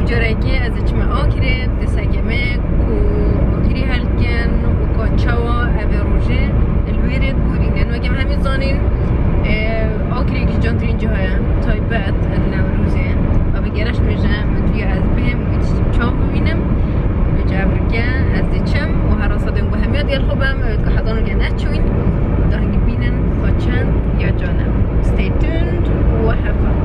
جورکی از چما آکره دسگمه کو آکری هلکن و کاچوا اوروژه الویرد بورینن و کم همین زانین آکری که جان ترین جاهای تایبت النوروزه و بگرش میشه من توی از بهم بیتشتیم چاو ببینم بجابرکه از دیچم و هر صدیم با همیاد یال خوبم که حضانو که نچوین دارن بینن کاچن یا جانم stay tuned و have fun.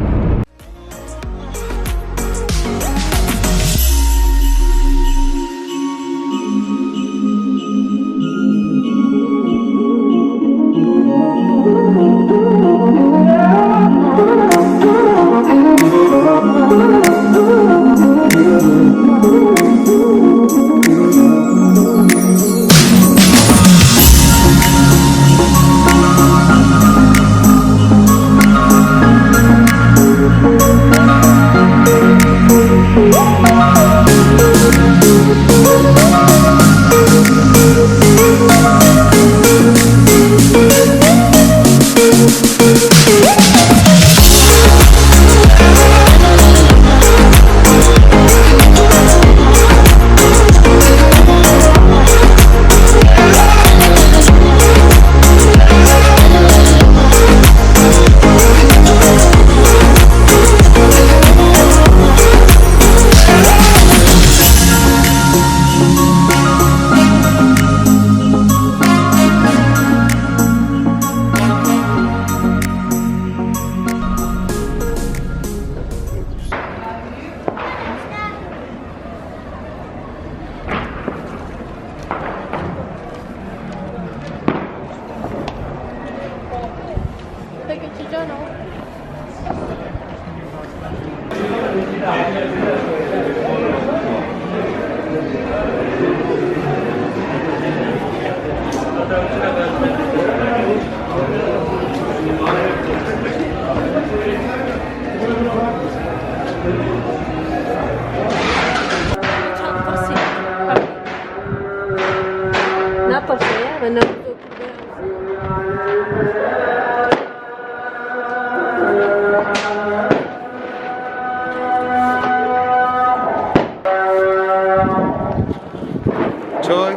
Çay.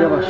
Yavaş.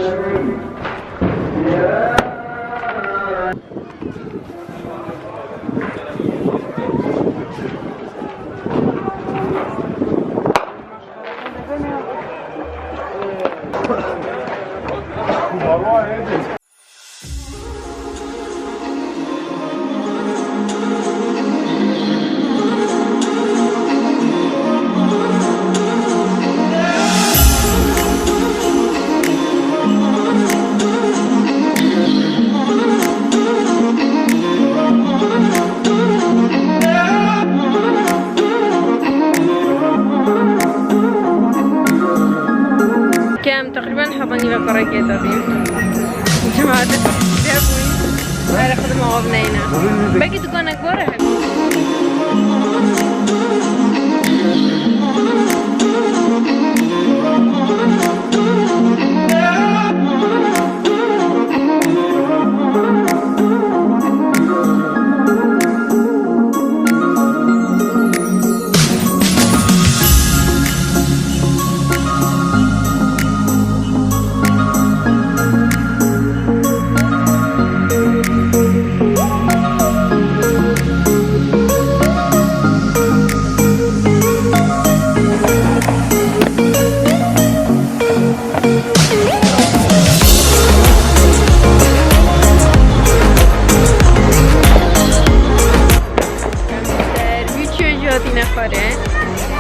كام تقريبا حضني بقرة كده جماعة جابوي على خدمة وابنينا باقي تكون أكبر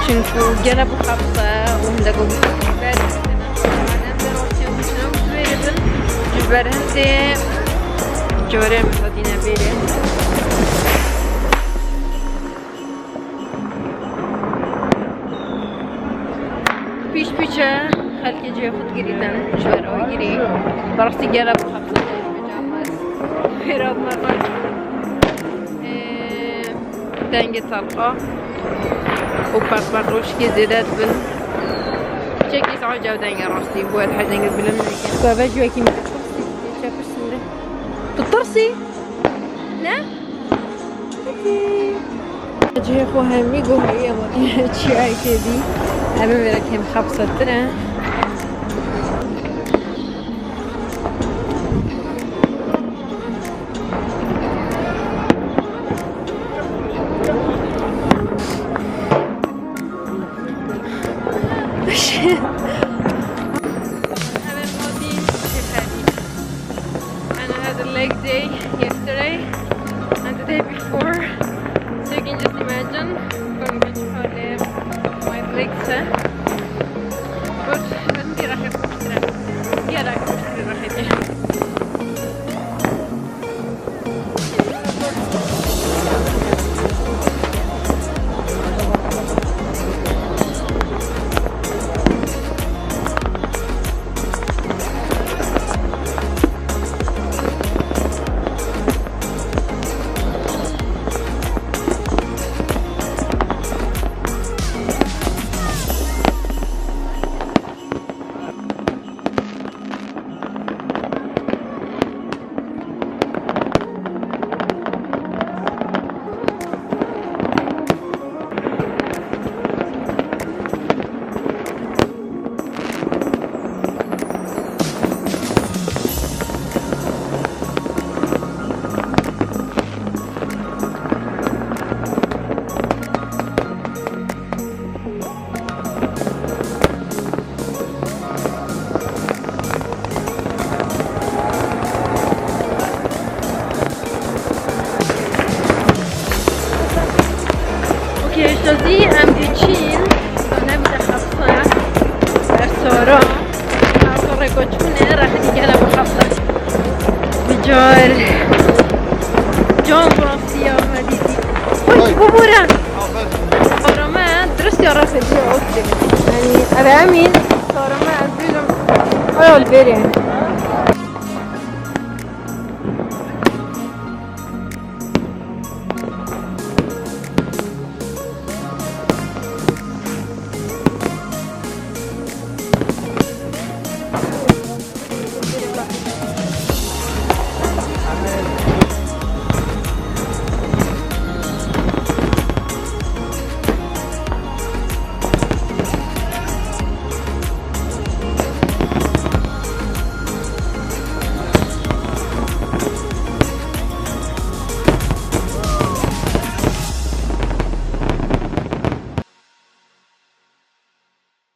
چونکو گره بو خبصه و هنده گو بر مادم در آسیا بشنم جوره بل جبر هنده جوره مفادینه بیره پیش پیچه خلقی جای خود گریدن جوره آی گری براستی گره بو خبصه بجامد خیراب مقاش دنگ طلقه و بربروش که زیادت بن چکی سعی جودن راستی بود حدنگ بلم نکن بابا جوی کی میشه siapa sendiri? Tutur sih? Nah? جاي اخوها ميقو هي وطيها شاي كذي أبي بركهم خبصة ترى leg day yesterday and the day before, so you can just imagine going much harder my legs but عندي راح أكتر يا راح أكتر راح أجي شدی ام دیچین نبوده خبصه در سارا آخر رکوچونه راح دیگه لبو خبصه بجار جان براسیا مدیدی وای ببورم سارا من درست یا راست دیگه اوکی یعنی ابی امین سارا من از بیرم آیا البریم